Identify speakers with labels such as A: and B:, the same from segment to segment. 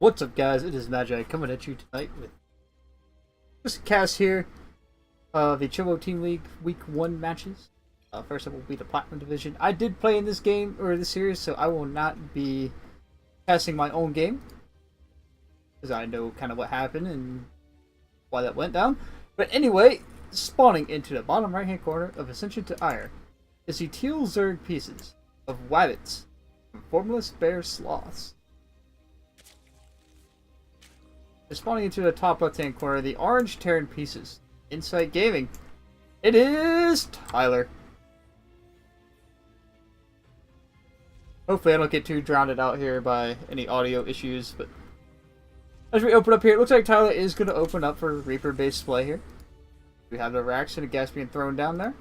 A: What's up, guys? It is Magi coming at you tonight with just a cast here of the Chobo Team League Week 1 matches. First up will be the Platinum Division. I did play in this game, or this series, so I will not be casting my own game, because I know kind of what happened and why that went down. But anyway, spawning into the bottom right-hand corner of Ascension to Ire is the teal Zerg pieces of Wabbits from Formless Bear Sloths. Spawning into the top left-hand corner, the orange Terran pieces. Insight Gaming. It is Tyler. Hopefully I don't get too drowned out here by any audio issues, but as we open up here, it looks like Tyler is going to open up for Reaper-based play here. We have the racks and the gas being thrown down there.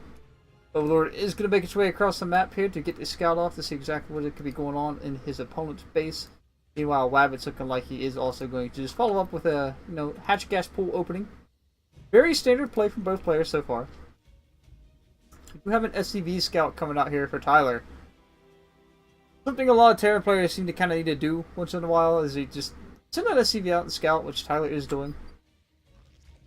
A: Overlord is going to make its way across the map here to get the scout off to see exactly what could be going on in his opponent's base. Meanwhile, Wabbits looking like he is also going to just follow up with a, hatch gas pool opening. Very standard play from both players so far. We do have an SCV scout coming out here for Tyler. Something a lot of Terran players seem to kind of need to do once in a while is he just send that SCV out and scout, which Tyler is doing.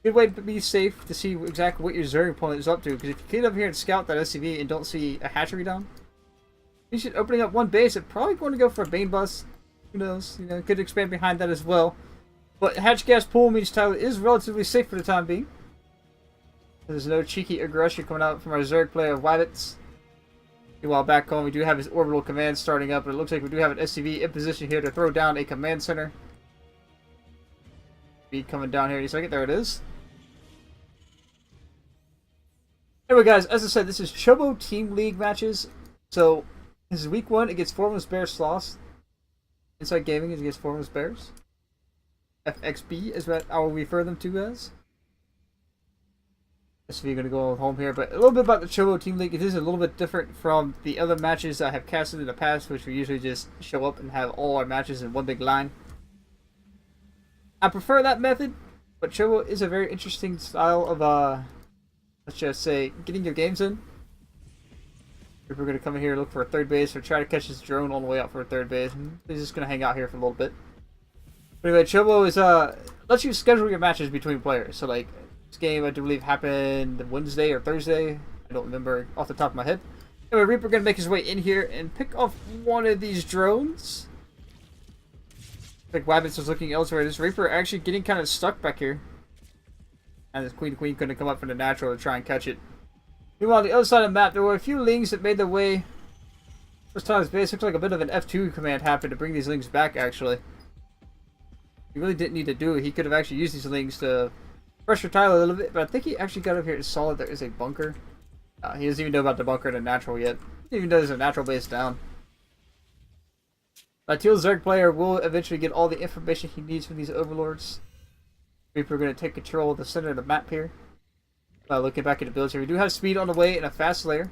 A: Good way to be safe to see exactly what your Zerg opponent is up to, because if you get up here and scout that SCV and don't see a hatchery down, you should opening up one base, it's probably going to go for a Bane Bus. Who knows? Could expand behind that as well. But hatch gas pool means Tyler is relatively safe for the time being. There's no cheeky aggression coming out from our Zerg player of Wabbits. Meanwhile, back home, we do have his orbital command starting up, but it looks like we do have an SCV in position here to throw down a command center. Be coming down here any second. There it is. Anyway, guys, as I said, this is Chobo Team League matches. So, this is week 1 against Formless Bear Sloths. Insight Gaming is against Formless Bears. FxB is what I will refer them to as. So we're going to go home here, but a little bit about the Chobo Team League. It is a little bit different from the other matches I have casted in the past, which we usually just show up and have all our matches in one big line. I prefer that method, but Chobo is a very interesting style of, let's just say, getting your games in. If we're going to come in here, look for a third base, or try to catch this drone on the way out for a third base. He's just going to hang out here for a little bit. But anyway, Chobo is, lets you schedule your matches between players. So, like, this game, I do believe, happened Wednesday or Thursday. I don't remember off the top of my head. Anyway, Reaper going to make his way in here and pick off one of these drones. Like, Wabbits was looking elsewhere. This Reaper actually getting kind of stuck back here. And this Queen couldn't come up from the natural to try and catch it. Meanwhile, on the other side of the map, there were a few lings that made their way. First time his base looks like a bit of an F2 command happened to bring these lings back, actually. He really didn't need to do it. He could have actually used these lings to pressure Tyler a little bit, but I think he actually got up here and saw that there is a bunker. He doesn't even know about the bunker in the natural yet. He even knows there's a natural base down. My Teal Zerg player will eventually get all the information he needs from these overlords. Reaper going to take control of the center of the map here. Looking back at the builds here, we do have speed on the way and a fast layer.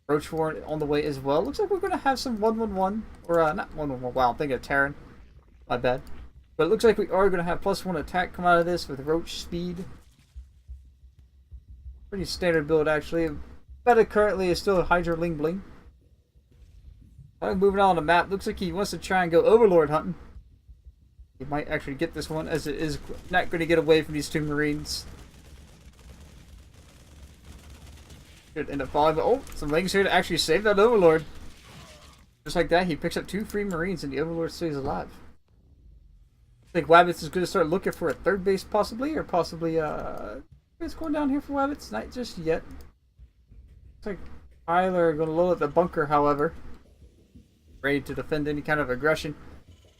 A: Roach Warren on the way as well. Looks like we're going to have some 1-1-1, or not 1-1-1, wow, I'm thinking of Terran. My bad. But it looks like we are going to have +1 attack come out of this with Roach speed. Pretty standard build, actually. Meta currently is still Hydra Ling Bling. Moving on the map, looks like he wants to try and go Overlord hunting. He might actually get this one, as it is not going to get away from these two Marines. Should end up falling, but oh, some lings here to actually save that Overlord. Just like that, he picks up 2 free Marines and the Overlord stays alive. I think Wabbits is going to start looking for a third base possibly, or possibly, it's going down here for Wabbits? Not just yet. Looks like Tyler going to load up the bunker, however. Ready to defend any kind of aggression.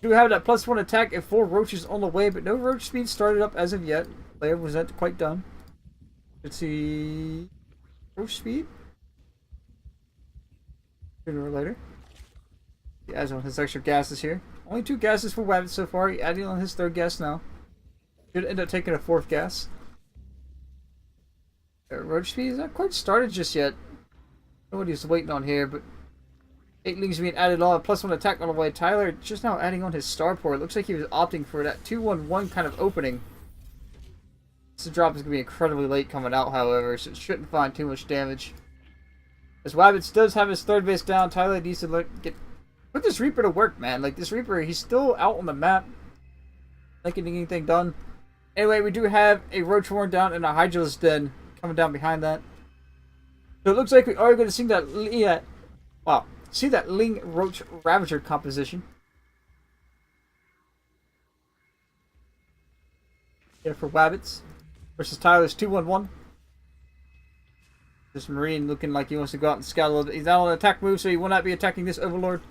A: We do have that +1 attack and 4 roaches on the way, but no roach speed started up as of yet. Player wasn't quite done. Let's see. Roach speed? Sooner or later. He adds on his extra gases here. Only 2 gases for Wabbit so far. He adding on his 3rd gas now. Should end up taking a 4th gas. Roach speed is not quite started just yet. I don't know what he's waiting on here, but 8 lings being added on, +1 attack on the way. Tyler just now adding on his starport. Looks like he was opting for that 2-1-1 kind of opening. This drop is going to be incredibly late coming out, however, so it shouldn't find too much damage. As Wabbits does have his 3rd base down, Tyler needs to put this Reaper to work, man. Like, this Reaper, he's still out on the map. Not getting anything done. Anyway, we do have a Roach Horn down and a Hydra's Den coming down behind that. So it looks like we are going to see that, see that Ling Roach Ravager composition. Here for Wabbits versus Tyler's 2-1-1. This Marine looking like he wants to go out and scout a little bit. He's not on an attack move, so he will not be attacking this Overlord.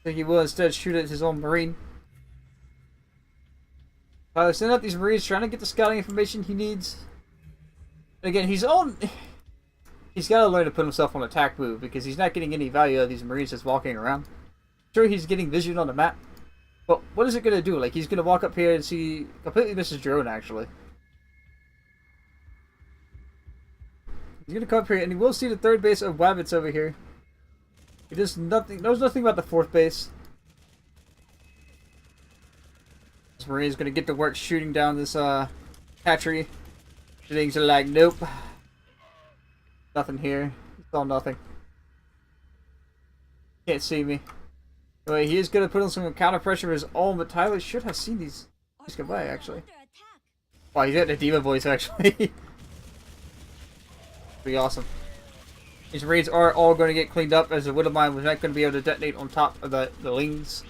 A: I think he will instead shoot at his own Marine. Tyler sending out these Marines, trying to get the scouting information he needs. Again, he's got to learn to put himself on attack move because he's not getting any value out of these Marines just walking around. Sure, he's getting vision on the map, but what is it going to do? Like, he's going to walk up here and see completely miss his drone, actually. He's going to come up here, and he will see the third base of Wabbits over here. He knows nothing about the fourth base. This Marine's going to get to work shooting down this hatchery. Things are like, nope. Nothing here. It's all nothing. Can't see me. Anyway, he is going to put on some counter pressure of his own, but Tyler should have seen these go by, actually. Wow, he's got the diva voice, actually. Pretty awesome. These Marines are all going to get cleaned up, as the Widowmine was not going to be able to detonate on top of the Lings.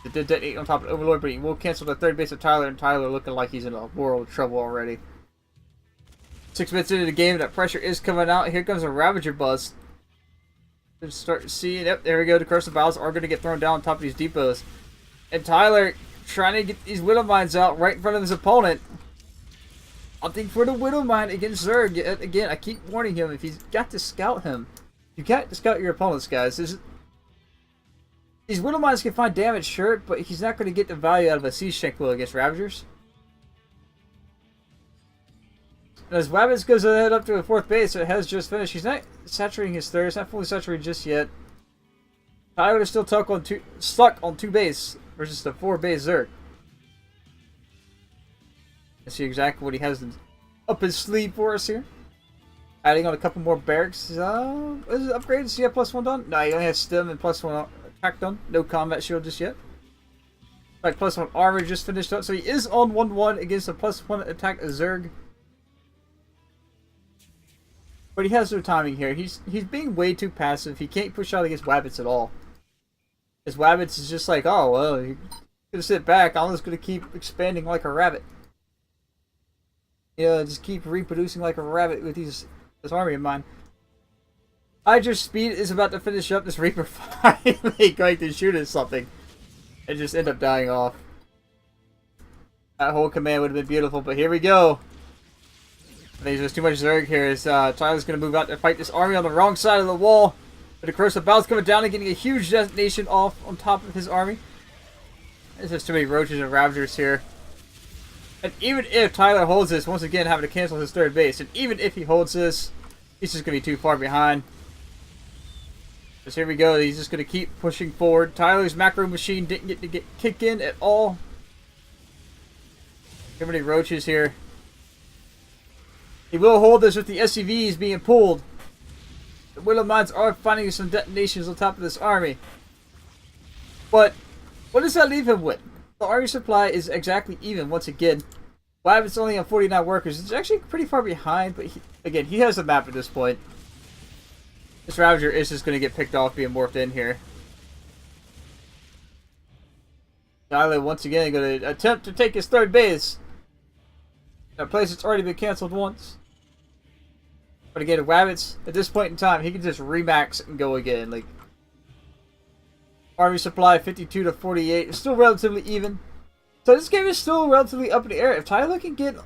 A: It did detonate on top of the Overlord, but he will cancel the third base of Tyler, and Tyler looking like he's in a world of trouble already. 6 minutes into the game, that pressure is coming out. Here comes a Ravager buzz. Just start to see, yep, there we go. The Curse of Battles are going to get thrown down on top of these depots. And Tyler trying to get these Widowmines out right in front of his opponent. Opting for the Widowmine against Zerg. Again, I keep warning him, if he's got to scout him. You got to scout your opponents, guys. These Widowmines can find damage, sure, but he's not going to get the value out of a Siege Tranquil against Ravagers. And as Wabbits goes ahead up to the fourth base, so it has just finished. He's not saturating his third. It's not fully saturated just yet. Tyler is still stuck on 2 base versus the 4 base Zerg. Let's see exactly what he has up his sleeve for us here. Adding on a couple more barracks. Is it upgraded? Does he have +1 done? No, he only has stim and +1 attack done. No combat shield just yet. Like +1 armor just finished up. So he is on 1-1 against a +1 attack Zerg. But he has no timing here. He's being way too passive. He can't push out against Wabbits at all. His Wabbits is just like, oh, well, you're going to sit back. I'm just going to keep expanding like a rabbit. Yeah, just keep reproducing like a rabbit with this army of mine. Hydra's speed is about to finish up. This Reaper finally going to shoot at something. And just end up dying off. That whole command would have been beautiful, but here we go. I think there's too much Zerg here as Tyler's going to move out to fight this army on the wrong side of the wall. But the Curse of Battle's coming down and getting a huge detonation off on top of his army. There's just too many Roaches and Ravagers here. And even if Tyler holds this, once again having to cancel his third base, and even if he holds this, he's just going to be too far behind. So here we go, he's just going to keep pushing forward. Tyler's macro machine didn't get to kick in at all. Too many Roaches here. He will hold this with the SCVs being pulled. The Widowmines are finding some detonations on top of this army. But what does that leave him with? The army supply is exactly even once again. Wabbits only on 49 workers. It's actually pretty far behind, but again, he has the map at this point. This Ravager is just going to get picked off being morphed in here. Tyler once again going to attempt to take his third base. A place that's already been cancelled once. But again, Wabbits, at this point in time, he can just remax and go again. Like, army supply 52 to 48. It's still relatively even. So this game is still relatively up in the air. If Tyler can get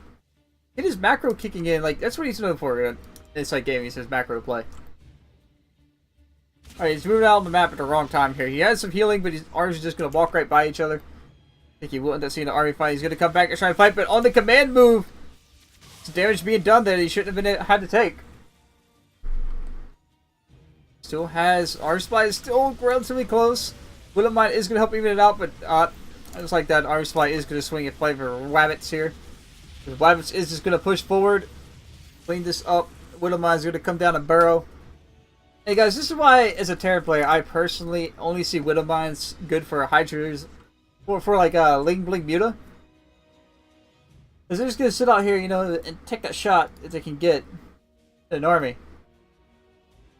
A: his macro kicking in, like, that's what he's known for in Inside Gaming. He says macro play. Alright, he's moving out on the map at the wrong time here. He has some healing, but his armies are just going to walk right by each other. I think he will end up seeing the army fight. He's going to come back and try and fight, but on the command move, some damage being done that he shouldn't have had to take. Still has, army supply is still relatively close. Widowmine is going to help even it out, but just like that, army supply is going to swing in favor of Wabbits here. Wabbits is just going to push forward, clean this up. Widowmine is going to come down and burrow. Hey guys, this is why, as a Terran player, I personally only see Widowmines good for Hydras, or for like Ling Bling Muta. Because they're just going to sit out here, you know, and take that shot if they can get an army.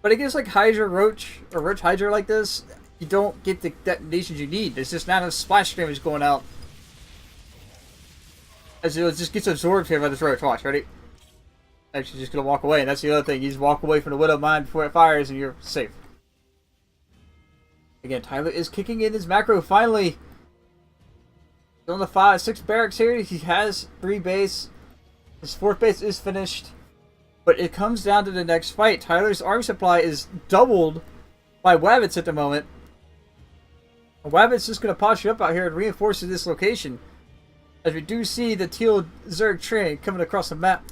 A: But against like Hydra Roach or Roach Hydra like this, you don't get the detonations you need. There's just not enough splash damage going out. As it just gets absorbed here by this Roach. Watch, ready? Actually, just gonna walk away, and that's the other thing. You just walk away from the Widow Mine before it fires, and you're safe. Again, Tyler is kicking in his macro finally. He's on the 5-6 barracks here. He has 3 base. His 4th base is finished. But it comes down to the next fight. Tyler's army supply is doubled by Wabbits at the moment. And Wabbits just going to posture up out here and reinforce this location. As we do see the Teal Zerg train coming across the map.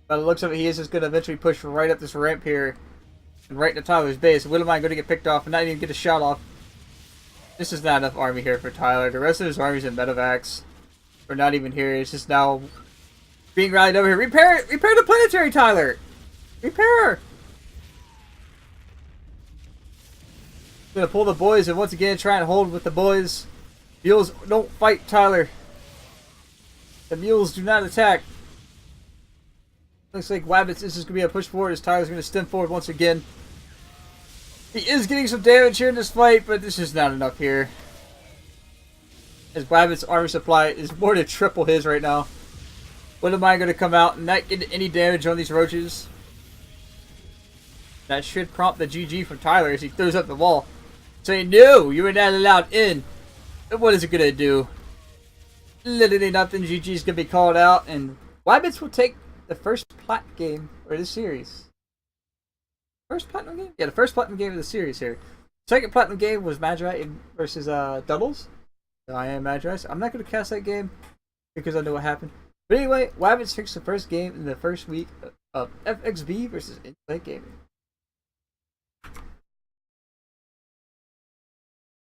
A: By the looks of it, he is just going to eventually push right up this ramp here. And right into Tyler's base. Widowmine going to get picked off and not even get a shot off. This is not enough army here for Tyler. The rest of his army's in medevacs. We're not even here. It's just now being rallied over here. Repair the planetary, Tyler! Repair! Gonna pull the boys and once again try and hold with the boys. Mules don't fight Tyler. The mules do not attack. Looks like Wabbits, this is going to be a push forward as Tyler's going to stem forward once again. He is getting some damage here in this fight, but this is not enough here. As Wabbits' armor supply is more than triple his right now. Widowmine going to come out and not get any damage on these roaches. That should prompt the GG from Tyler as he throws up the wall. Saying, no, you are not allowed in. And what is it going to do? Literally nothing. GG is going to be called out, and Wabbits will take the first plat game for this series. First platinum game? Yeah, the first platinum game of the series here. Second platinum game was Magi versus Doubles. So I am Magi. So I'm not going to cast that game because I know what happened. But anyway, Wabbits fixed the first game in the first week of FxB versus Ingt Gaming.